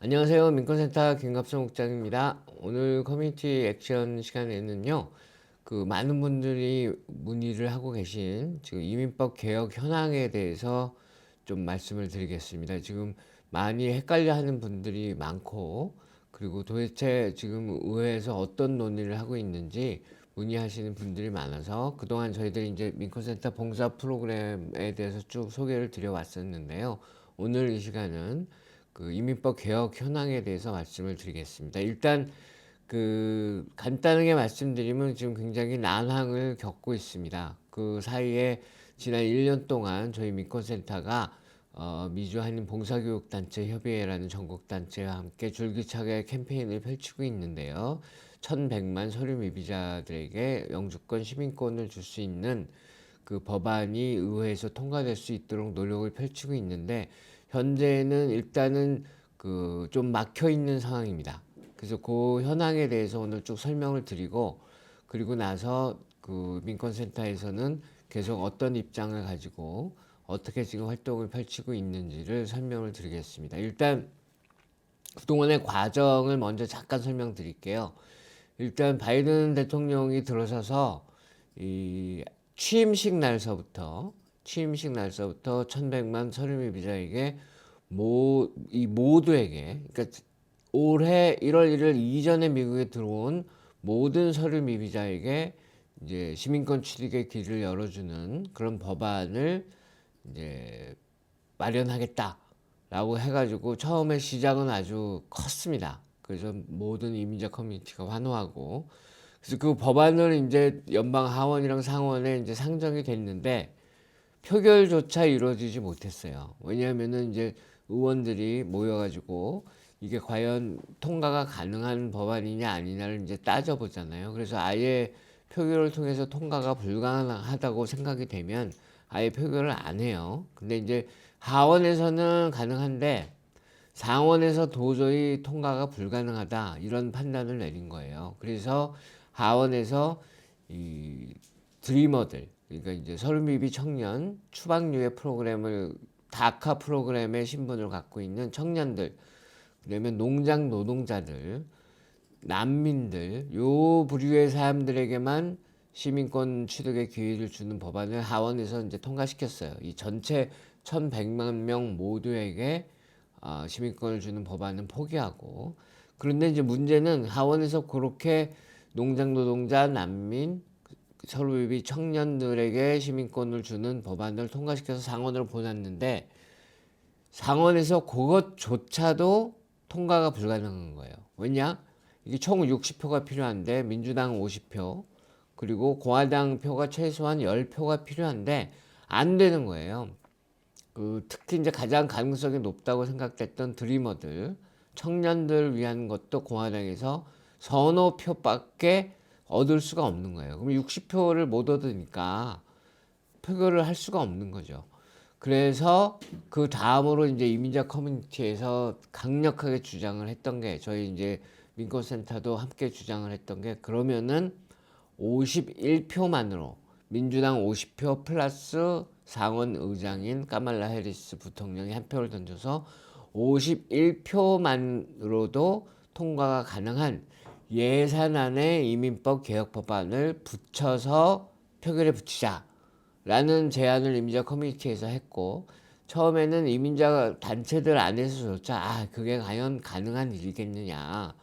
안녕하세요. 민권센터 김갑성 국장입니다. 오늘 커뮤니티 액션 시간에는요, 많은 분들이 문의를 하고 계신 지금 이민법 개혁 현황에 대해서 좀 말씀을 드리겠습니다. 지금 많이 헷갈려 하는 분들이 많고, 그리고 도대체 지금 의회에서 어떤 논의를 하고 있는지 문의하시는 분들이 많아서 그동안 저희들이 이제 민권센터 봉사 프로그램에 대해서 쭉 소개를 드려왔었는데요. 오늘 이 시간은 이민법 개혁 현황에 대해서 말씀을 드리겠습니다. 일단 간단하게 말씀드리면 지금 굉장히 난항을 겪고 있습니다. 그 사이에 지난 1년 동안 저희 민권센터가 미주 한인 봉사교육단체 협의회라는 전국단체와 함께 줄기차게 캠페인을 펼치고 있는데요. 1100만 서류 미비자들에게 영주권 시민권을 줄 수 있는 그 법안이 의회에서 통과될 수 있도록 노력을 펼치고 있는데, 현재는 일단은 좀 막혀 있는 상황입니다. 그래서 그 현황에 대해서 오늘 쭉 설명을 드리고, 그리고 나서 민권센터에서는 계속 어떤 입장을 가지고 어떻게 지금 활동을 펼치고 있는지를 설명을 드리겠습니다. 일단 그동안의 과정을 먼저 잠깐 설명드릴게요. 일단 바이든 대통령이 들어서서 이 취임식 날서부터 1100만 서류 미비자에게 이 모두에게, 그러니까 올해 1월 1일 이전에 미국에 들어온 모든 서류 미비자에게 이제 시민권 취득의 길을 열어주는 그런 법안을 이제 마련하겠다라고 해가지고 처음에 시작은 아주 컸습니다. 그래서 모든 이민자 커뮤니티가 환호하고, 그래서 그 법안을 이제 연방 하원이랑 상원에 이제 상정이 됐는데 표결조차 이루어지지 못했어요. 왜냐하면은 이제 의원들이 모여가지고 이게 과연 통과가 가능한 법안이냐 아니냐를 이제 따져보잖아요. 그래서 아예 표결을 통해서 통과가 불가능하다고 생각이 되면 아예 표결을 안 해요. 근데 이제 하원에서는 가능한데 상원에서 도저히 통과가 불가능하다, 이런 판단을 내린 거예요. 그래서 하원에서 이 드리머들, 그러니까 이제 서른미비 청년 추방유예 프로그램을 다카 프로그램의 신분을 갖고 있는 청년들, 그다음에 농장 노동자들, 난민들, 요 부류의 사람들에게만 시민권 취득의 기회를 주는 법안을 하원에서 이제 통과시켰어요. 이 전체 1100만 명 모두에게 시민권을 주는 법안은 포기하고, 그런데 이제 문제는 하원에서 그렇게 농장 노동자, 난민, 서류비 청년들에게 시민권을 주는 법안을 통과시켜서 상원으로 보냈는데 상원에서 그것조차도 통과가 불가능한 거예요. 왜냐? 이게 총 60표가 필요한데 민주당 50표, 그리고 공화당 표가 최소한 10표가 필요한데 안 되는 거예요. 특히 이제 가장 가능성이 높다고 생각됐던 드리머들, 청년들 위한 것도 공화당에서 서너 표밖에 얻을 수가 없는 거예요. 그럼 60표를 못 얻으니까 표결을 할 수가 없는 거죠. 그래서 그 다음으로 이제 이민자 커뮤니티에서 강력하게 주장을 했던 게, 저희 이제 민권센터도 함께 주장을 했던 게, 그러면은 51표만으로 민주당 50표 플러스 상원 의장인 까말라 해리스 부통령이 한 표를 던져서 51표만으로도 통과가 가능한 예산안의 이민법 개혁 법안을 붙여서 표결에 붙이자라는 제안을 이민자 커뮤니티에서 했고, 처음에는 이민자 단체들 안에서조차 그게 과연 가능한 일이겠느냐,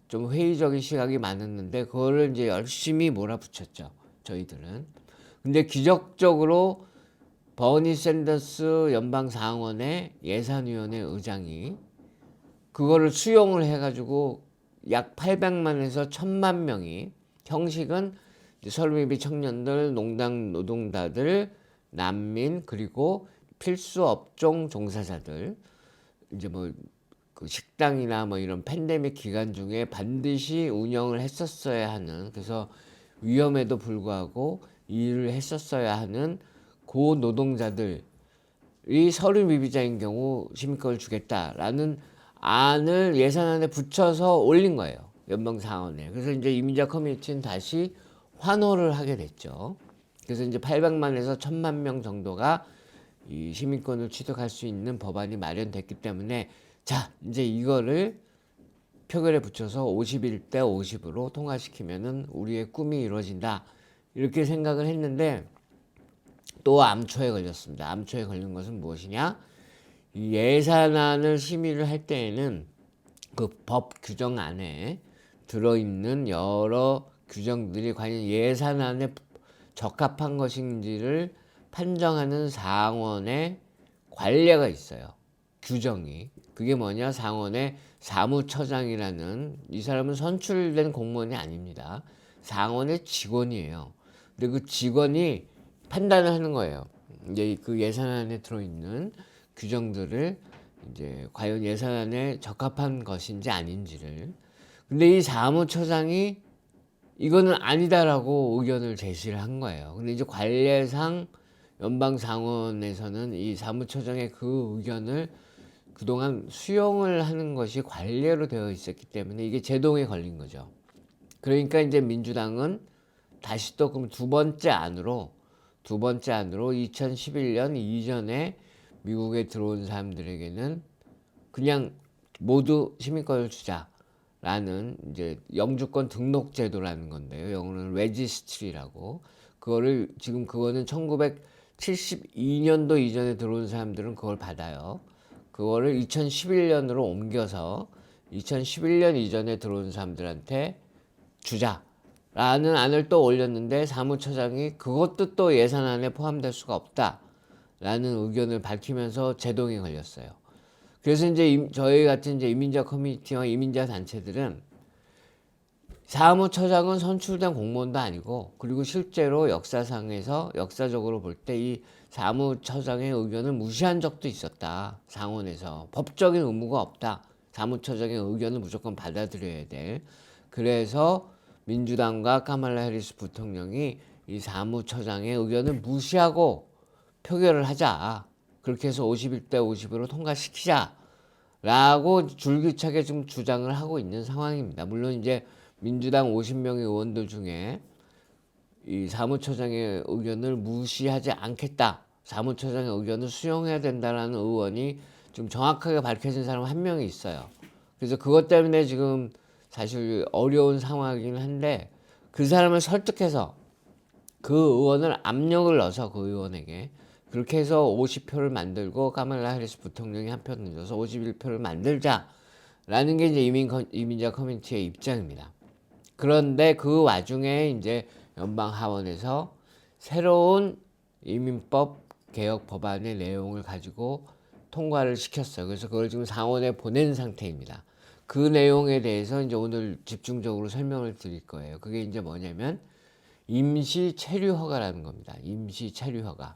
좀 회의적인 시각이 많았는데 그거를 이제 열심히 몰아붙였죠, 저희들은. 근데 기적적으로 버니 샌더스 연방 상원의 예산위원회 의장이 그거를 수용을 해가지고 약 800만에서 1000만 명이, 형식은 설비비 청년들, 농장 노동자들, 난민, 그리고 필수 업종 종사자들, 이제 식당이나 이런 팬데믹 기간 중에 반드시 운영을 했었어야 하는, 그래서 위험에도 불구하고 일을 했었어야 하는 고 노동자들이 서류 미비자인 경우 시민권을 주겠다라는 안을 예산안에 붙여서 올린 거예요, 연방 상원에. 그래서 이제 이민자 커뮤니티는 다시 환호를 하게 됐죠. 그래서 이제 800만에서 1000만 명 정도가 이 시민권을 취득할 수 있는 법안이 마련됐기 때문에 자, 이제 이거를 표결에 붙여서 51대 50으로 통과시키면은 우리의 꿈이 이루어진다. 이렇게 생각을 했는데 또 암초에 걸렸습니다. 암초에 걸린 것은 무엇이냐? 이 예산안을 심의를 할 때에는 그 법 규정 안에 들어있는 여러 규정들이 과연 예산안에 적합한 것인지를 판정하는 상원의 관례가 있어요. 규정이. 그게 뭐냐? 상원의 사무처장이라는, 이 사람은 선출된 공무원이 아닙니다. 상원의 직원이에요. 근데 그 직원이 판단을 하는 거예요. 이제 그 예산안에 들어있는 규정들을 이제 과연 예산안에 적합한 것인지 아닌지를. 근데 이 사무처장이 이거는 아니다라고 의견을 제시를 한 거예요. 근데 이제 관례상 연방상원에서는 이 사무처장의 그 의견을 그동안 수용을 하는 것이 관례로 되어 있었기 때문에 이게 제동에 걸린 거죠. 그러니까 이제 민주당은 다시 또 그럼 두 번째 안으로 2011년 이전에 미국에 들어온 사람들에게는 그냥 모두 시민권을 주자라는 이제 영주권 등록 제도라는 건데요. 영어로는 레지스트리라고. 그거를 지금 그거는 1972년도 이전에 들어온 사람들은 그걸 받아요. 그거를 2011년으로 옮겨서 2011년 이전에 들어온 사람들한테 주자라는 안을 또 올렸는데 사무처장이 그것도 또 예산안에 포함될 수가 없다라는 의견을 밝히면서 제동이 걸렸어요. 그래서 이제 저희 같은 이제 이민자 커뮤니티와 이민자 단체들은 사무처장은 선출된 공무원도 아니고, 그리고 실제로 역사적으로 볼 때 이 사무처장의 의견을 무시한 적도 있었다. 상원에서 법적인 의무가 없다. 사무처장의 의견을 무조건 받아들여야 될. 그래서 민주당과 카말라 해리스 부통령이 이 사무처장의 의견을 무시하고 표결을 하자. 그렇게 해서 51대 50으로 통과시키자라고 줄기차게 좀 주장을 하고 있는 상황입니다. 물론 이제 민주당 50명의 의원들 중에 이 사무처장의 의견을 무시하지 않겠다, 사무처장의 의견을 수용해야 된다라는 의원이 좀 정확하게 밝혀진 사람 한 명이 있어요. 그래서 그것 때문에 지금 사실 어려운 상황이긴 한데, 그 사람을 설득해서 그 의원을 압력을 넣어서 그 의원에게 그렇게 해서 50표를 만들고 카말라 해리스 부통령이 한 표 넣어서 51표를 만들자라는 게 이제 이민자 커뮤니티의 입장입니다. 그런데 그 와중에 이제 연방 하원에서 새로운 이민법 개혁 법안의 내용을 가지고 통과를 시켰어요. 그래서 그걸 지금 상원에 보낸 상태입니다. 그 내용에 대해서 이제 오늘 집중적으로 설명을 드릴 거예요. 그게 이제 뭐냐면 임시 체류 허가라는 겁니다. 임시 체류 허가.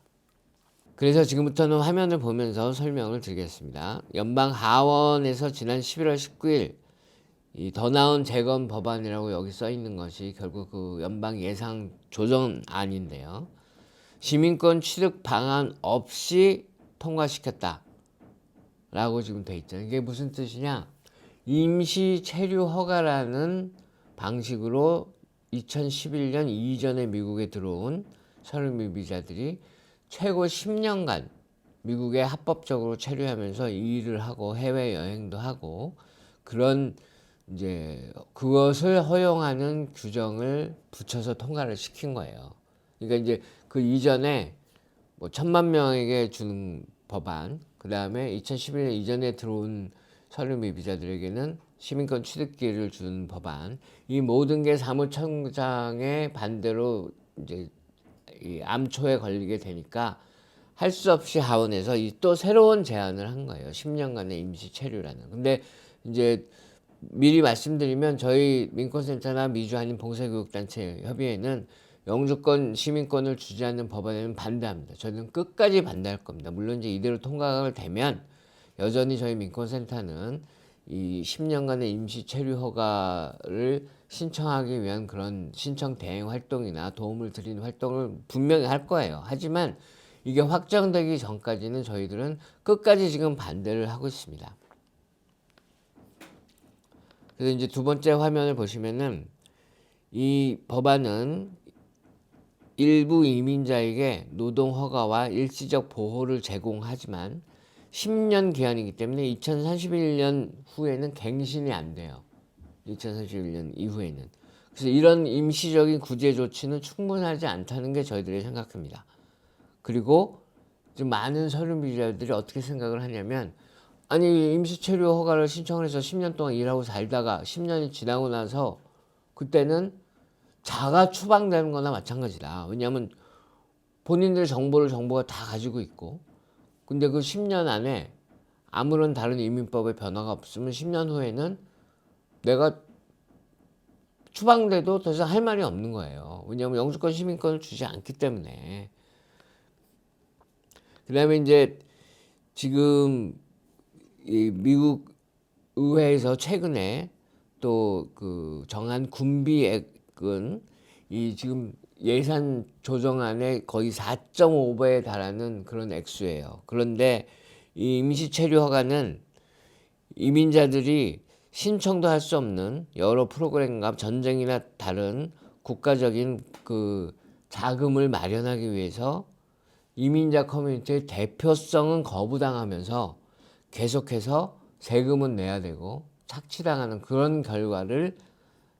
그래서 지금부터는 화면을 보면서 설명을 드리겠습니다. 연방 하원에서 지난 11월 19일 이 더 나은 재건 법안이라고 여기 써 있는 것이 결국 그 연방 예산 조정안인데요. 시민권 취득 방안 없이 통과시켰다라고 지금 돼 있죠. 이게 무슨 뜻이냐? 임시 체류 허가라는 방식으로 2011년 이전에 미국에 들어온 서류미비자들이 최고 10년간 미국에 합법적으로 체류하면서 일을 하고 해외 여행도 하고 그런 이제 그것을 허용하는 규정을 붙여서 통과를 시킨 거예요. 그러니까 이제 그 이전에 뭐 1,000만 명에게 주는 법안, 그 다음에 2011년 이전에 들어온 서류미비자들에게는 시민권 취득기를 주는 법안, 이 모든 게 사무총장의 반대로 이제 이 암초에 걸리게 되니까 할 수 없이 하원에서 이 또 새로운 제안을 한 거예요. 10년간의 임시 체류라는. 근데 이제 미리 말씀드리면 저희 민권센터나 미주한인 봉사교육단체 협의회는 영주권 시민권을 주지 않는 법안에는 반대합니다. 저희는 끝까지 반대할 겁니다. 물론 이제 이대로 통과가 되면 여전히 저희 민권센터는 이 10년간의 임시 체류 허가를 신청하기 위한 그런 신청 대행 활동이나 도움을 드리는 활동을 분명히 할 거예요. 하지만 이게 확정되기 전까지는 저희들은 끝까지 지금 반대를 하고 있습니다. 그래서 이제 두 번째 화면을 보시면은 이 법안은 일부 이민자에게 노동 허가와 일시적 보호를 제공하지만 10년 기한이기 때문에 2031년 후에는 갱신이 안 돼요. 2031년 이후에는. 그래서 이런 임시적인 구제 조치는 충분하지 않다는 게 저희들의 생각입니다. 그리고 지금 많은 서류미자들이 어떻게 생각을 하냐면, 아니 임시체류 허가를 신청을 해서 10년 동안 일하고 살다가 10년이 지나고 나서 그때는 자가 추방되는 거나 마찬가지다. 왜냐하면 본인들 정보가 다 가지고 있고, 근데 그 10년 안에 아무런 다른 이민법의 변화가 없으면 10년 후에는 내가 추방돼도 더 이상 할 말이 없는 거예요. 왜냐하면 영주권 시민권을 주지 않기 때문에. 그 다음에 이제 지금 이 미국 의회에서 최근에 또 그 정한 군비액은 이 지금 예산 조정안의 거의 4.5배에 달하는 그런 액수예요. 그런데 이 임시 체류 허가는 이민자들이 신청도 할 수 없는 여러 프로그램과 전쟁이나 다른 국가적인 그 자금을 마련하기 위해서 이민자 커뮤니티의 대표성은 거부당하면서 계속해서 세금은 내야 되고 착취당하는 그런 결과를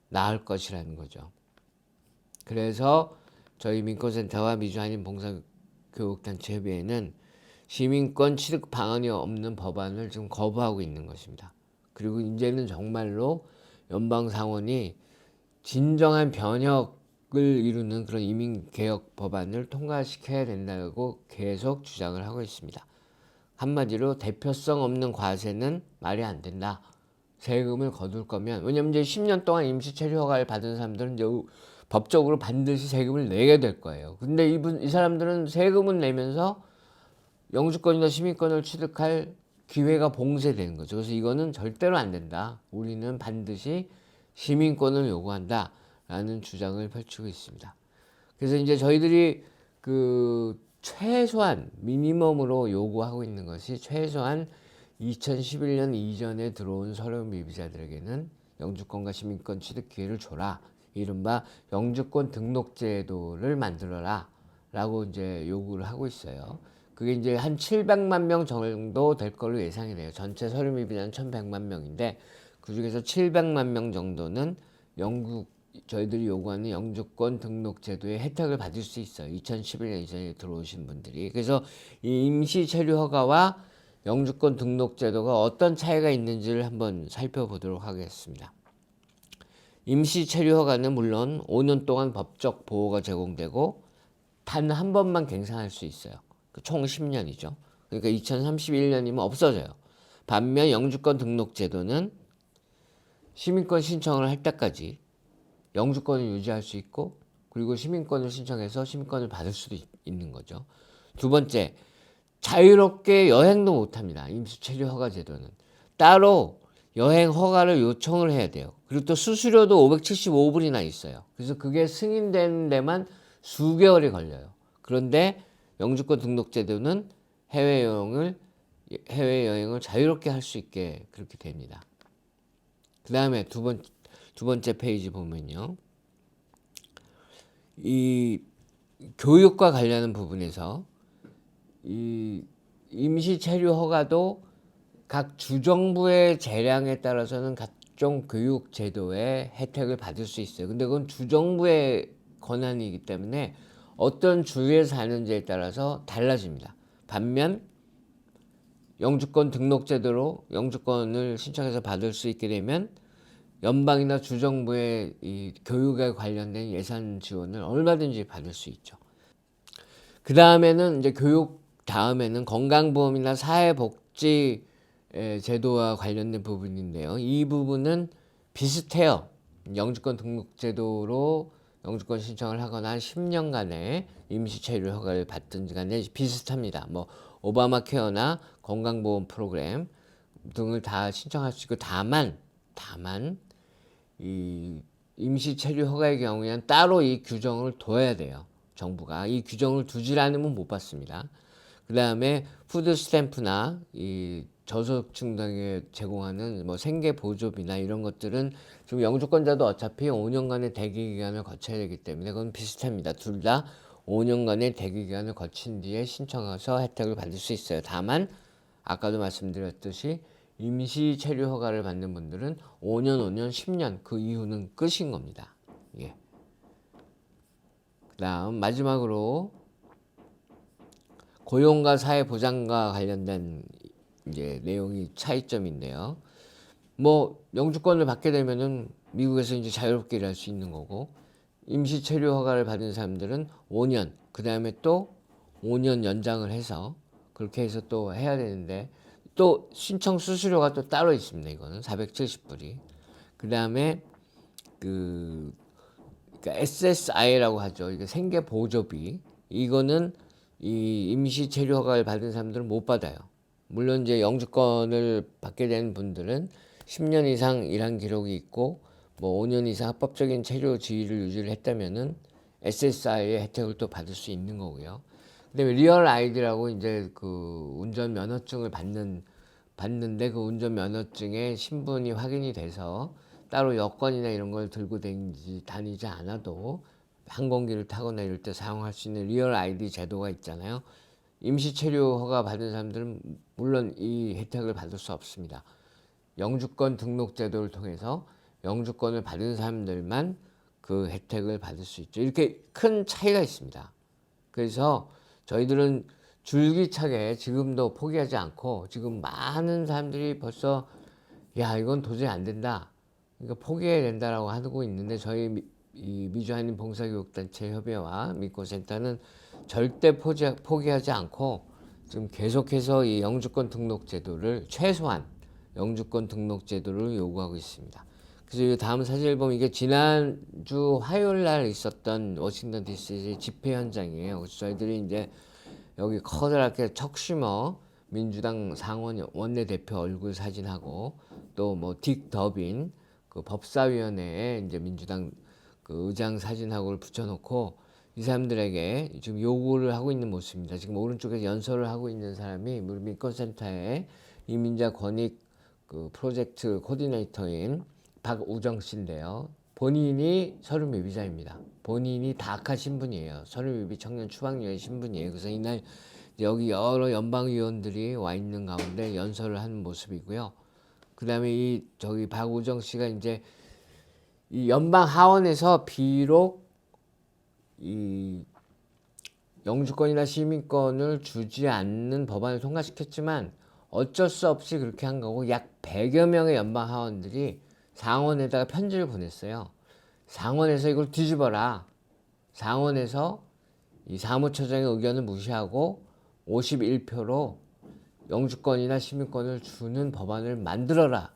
낳을 것이라는 거죠. 그래서 저희 민권센터와 미주한인 봉사교육단체 협의회는 시민권 취득 방안이 없는 법안을 지금 거부하고 있는 것입니다. 그리고 이제는 정말로 연방상원이 진정한 변혁을 이루는 그런 이민개혁 법안을 통과시켜야 된다고 계속 주장을 하고 있습니다. 한마디로 대표성 없는 과세는 말이 안 된다. 세금을 거둘 거면, 왜냐면 이제 10년 동안 임시체류 허가를 받은 사람들은 이제 법적으로 반드시 세금을 내게 될 거예요. 근데 이 사람들은 세금을 내면서 영주권이나 시민권을 취득할 기회가 봉쇄되는 거죠. 그래서 이거는 절대로 안 된다. 우리는 반드시 시민권을 요구한다. 라는 주장을 펼치고 있습니다. 그래서 이제 저희들이 그 최소한 미니멈으로 요구하고 있는 것이 최소한 2011년 이전에 들어온 서류 미비자들에게는 영주권과 시민권 취득 기회를 줘라. 이른바 영주권 등록 제도를 만들어라. 라고 이제 요구를 하고 있어요. 그게 이제 한 700만 명 정도 될 걸로 예상이 돼요. 전체 서류 미비자는 1100만 명인데 그 중에서 700만 명 정도는 저희들이 요구하는 영주권 등록 제도의 혜택을 받을 수 있어요. 2011년 이전에 들어오신 분들이. 그래서 이 임시 체류 허가와 영주권 등록 제도가 어떤 차이가 있는지를 한번 살펴보도록 하겠습니다. 임시 체류 허가는 물론 5년 동안 법적 보호가 제공되고 단 한 번만 갱산할 수 있어요. 총 10년이죠. 그러니까 2031년이면 없어져요. 반면 영주권 등록 제도는 시민권 신청을 할 때까지 영주권을 유지할 수 있고, 그리고 시민권을 신청해서 시민권을 받을 수도 있는 거죠. 두 번째, 자유롭게 여행도 못합니다. 임시체류 허가 제도는 따로 여행 허가를 요청을 해야 돼요. 그리고 또 수수료도 575불이나 있어요. 그래서 그게 승인되는 데만 수개월이 걸려요. 그런데 영주권 등록 제도는 해외여행을 자유롭게 할 수 있게 그렇게 됩니다. 그 다음에 두 번째 페이지 보면요. 이 교육과 관련한 부분에서 이 임시 체류 허가도 각 주정부의 재량에 따라서는 각종 교육 제도의 혜택을 받을 수 있어요. 근데 그건 주정부의 권한이기 때문에 어떤 주에 사는지에 따라서 달라집니다. 반면 영주권 등록 제도로 영주권을 신청해서 받을 수 있게 되면 연방이나 주정부의 이 교육에 관련된 예산 지원을 얼마든지 받을 수 있죠. 그 다음에는 이제 교육 다음에는 건강보험이나 사회복지 제도와 관련된 부분인데요. 이 부분은 비슷해요. 영주권 등록 제도로 영주권 신청을 하거나 한 10년간의 임시체류 허가를 받든지 간에 비슷합니다. 뭐 오바마 케어나 건강보험 프로그램 등을 다 신청할 수 있고, 다만 이 임시 체류 허가의 경우에는 따로 이 규정을 둬야 돼요. 정부가 이 규정을 두질 않으면 못 받습니다. 그 다음에 푸드 스탬프나 이 저소득층 등에 제공하는 뭐 생계 보조비나 이런 것들은 지금 영주권자도 어차피 5년간의 대기 기간을 거쳐야 되기 때문에 그건 비슷합니다. 둘 다 5년간의 대기 기간을 거친 뒤에 신청해서 혜택을 받을 수 있어요. 다만 아까도 말씀드렸듯이 임시 체류 허가를 받는 분들은 5년, 5년, 10년 그 이후는 끝인 겁니다. 예. 그다음 마지막으로 고용과 사회보장과 관련된 이제 내용이 차이점인데요. 뭐 영주권을 받게 되면은 미국에서 이제 자유롭게 일할 수 있는 거고, 임시 체류 허가를 받은 사람들은 5년, 그 다음에 또 5년 연장을 해서 그렇게 해서 또 해야 되는데, 또 신청 수수료가 또 따로 있습니다. 이거는 470불이. 그 다음에 그러니까 SSI라고 하죠. 이게 생계 보조비. 이거는 이 임시 체류 허가를 받은 사람들은 못 받아요. 물론 이제 영주권을 받게 된 분들은 10년 이상 일한 기록이 있고 뭐 5년 이상 합법적인 체류 지위를 유지를 했다면은 SSI의 혜택을 또 받을 수 있는 거고요. 그다음에 리얼 아이디라고 이제 그 운전 면허증을 받는데 그 운전 면허증의 신분이 확인이 돼서 따로 여권이나 이런 걸 들고 다니지 않아도 항공기를 타거나 이럴 때 사용할 수 있는 리얼 아이디 제도가 있잖아요. 임시 체류 허가 받은 사람들은 물론 이 혜택을 받을 수 없습니다. 영주권 등록 제도를 통해서 영주권을 받은 사람들만 그 혜택을 받을 수 있죠. 이렇게 큰 차이가 있습니다. 그래서 저희들은 줄기차게 지금도 포기하지 않고, 지금 많은 사람들이 벌써 야 이건 도저히 안 된다, 그러니까 포기해야 된다라고 하고 있는데, 저희 이 미주한인 봉사교육단체 협의회와 민권센터는 절대 포기하지 않고 지금 계속해서 이 영주권 등록 제도를, 최소한 영주권 등록 제도를 요구하고 있습니다. 그래서 다음 사진을 보면 이게 지난주 화요일 날 있었던 워싱턴 DC 집회 현장이에요. 그래서 저희들이 이제 여기 커다랗게 척슈머 민주당 상원 원내대표 얼굴 사진하고, 또 뭐 딕 더빈 그 법사위원회에 이제 민주당 그 의장 사진하고를 붙여놓고 이 사람들에게 지금 요구를 하고 있는 모습입니다. 지금 오른쪽에서 연설을 하고 있는 사람이 우리 민권센터의 이민자 권익 그 프로젝트 코디네이터인 박우정 씨인데요. 본인이 서류미비자입니다. 본인이 다카 신분이에요. 서류미비 청년 추방유예 신분이에요. 그래서 이날 여기 여러 연방위원들이 와 있는 가운데 연설을 하는 모습이고요. 그 다음에 이 저기 박우정 씨가 이제 이 연방 하원에서 비록 이 영주권이나 시민권을 주지 않는 법안을 통과시켰지만 어쩔 수 없이 그렇게 한 거고, 약 100여 명의 연방 하원들이 상원에다가 편지를 보냈어요. 상원에서 이걸 뒤집어라. 상원에서 이 사무처장의 의견을 무시하고 51표로 영주권이나 시민권을 주는 법안을 만들어라.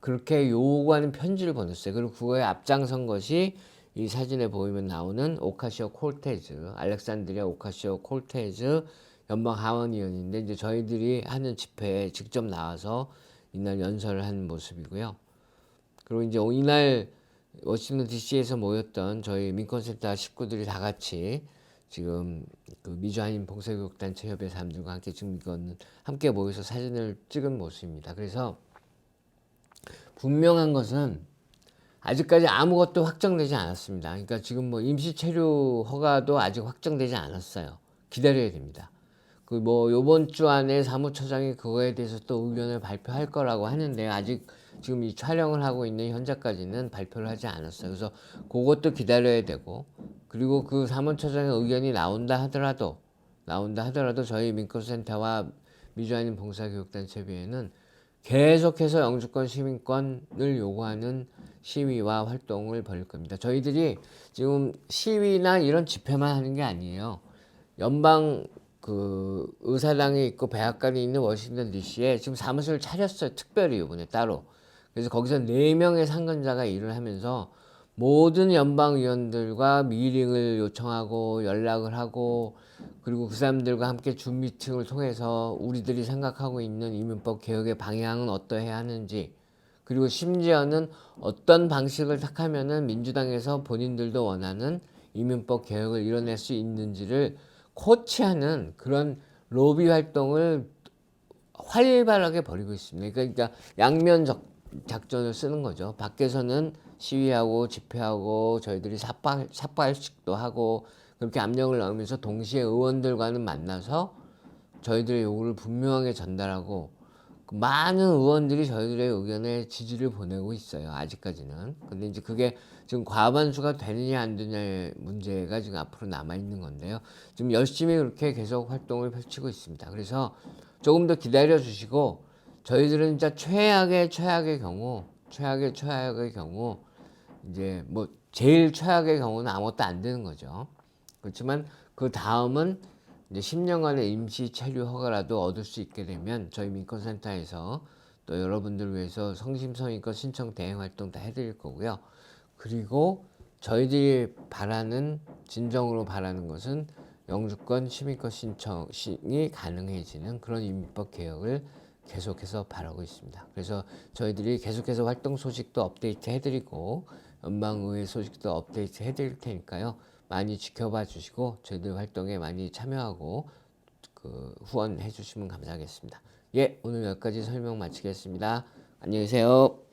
그렇게 요구하는 편지를 보냈어요. 그리고 그거에 앞장선 것이 이 사진에 보이면 나오는 오카시오 콜테즈, 알렉산드리아 오카시오 콜테즈 연방 하원의원인데, 이제 저희들이 하는 집회에 직접 나와서 이날 연설을 하는 모습이고요. 그리고 이제 이날 워싱턴 DC에서 모였던 저희 민권센터 식구들이 다 같이 지금 그 미주한인 봉사교육단체 협회 사람들과 함께 지금 이건 함께 모여서 사진을 찍은 모습입니다. 그래서 분명한 것은 아직까지 아무것도 확정되지 않았습니다. 그러니까 지금 뭐 임시 체류 허가도 아직 확정되지 않았어요. 기다려야 됩니다. 그 뭐 요번 주 안에 사무처장이 그거에 대해서 또 의견을 발표할 거라고 하는데, 아직 지금 이 촬영을 하고 있는 현재까지는 발표를 하지 않았어요. 그래서 그것도 기다려야 되고, 그리고 그 사무처장의 의견이 나온다 하더라도 저희 민권센터와 미주한인 봉사교육단체비에는 계속해서 영주권 시민권을 요구하는 시위와 활동을 벌일 겁니다. 저희들이 지금 시위나 이런 집회만 하는 게 아니에요. 연방 그 의사당이 있고 백악관이 있는 워싱턴 DC에 지금 사무실을 차렸어요. 특별히 이번에 따로. 그래서 거기서 4명의 상근자가 일을 하면서 모든 연방위원들과 미팅을 요청하고 연락을 하고, 그리고 그 사람들과 함께 줌 미팅을 통해서 우리들이 생각하고 있는 이민법 개혁의 방향은 어떠해야 하는지, 그리고 심지어는 어떤 방식을 택하면은 민주당에서 본인들도 원하는 이민법 개혁을 이뤄낼 수 있는지를 코치하는 그런 로비 활동을 활발하게 벌이고 있습니다. 그러니까 양면 작전을 쓰는 거죠. 밖에서는 시위하고 집회하고 저희들이 삭발식도 하고 그렇게 압력을 넣으면서 동시에 의원들과는 만나서 저희들의 요구를 분명하게 전달하고 그 많은 의원들이 저희들의 의견에 지지를 보내고 있어요. 아직까지는. 근데 이제 그게 지금 과반수가 되느냐 안 되냐의 문제가 지금 앞으로 남아 있는 건데요. 지금 열심히 그렇게 계속 활동을 펼치고 있습니다. 그래서 조금 더 기다려 주시고 저희들은 진짜 최악의 경우 이제 뭐 제일 최악의 경우는 아무것도 안 되는 거죠. 그렇지만 그 다음은 이제 10년간의 임시 체류 허가라도 얻을 수 있게 되면 저희 민권센터에서 또 여러분들을 위해서 성심성의껏 신청 대행 활동 다 해드릴 거고요. 그리고 저희들이 진정으로 바라는 것은 영주권 시민권 신청이 가능해지는 그런 입법 개혁을 계속해서 바라고 있습니다. 그래서 저희들이 계속해서 활동 소식도 업데이트 해드리고 연방의회 소식도 업데이트 해드릴 테니까요. 많이 지켜봐 주시고 저희들 활동에 많이 참여하고 그 후원해 주시면 감사하겠습니다. 예, 오늘 여기까지 설명 마치겠습니다. 안녕히 계세요.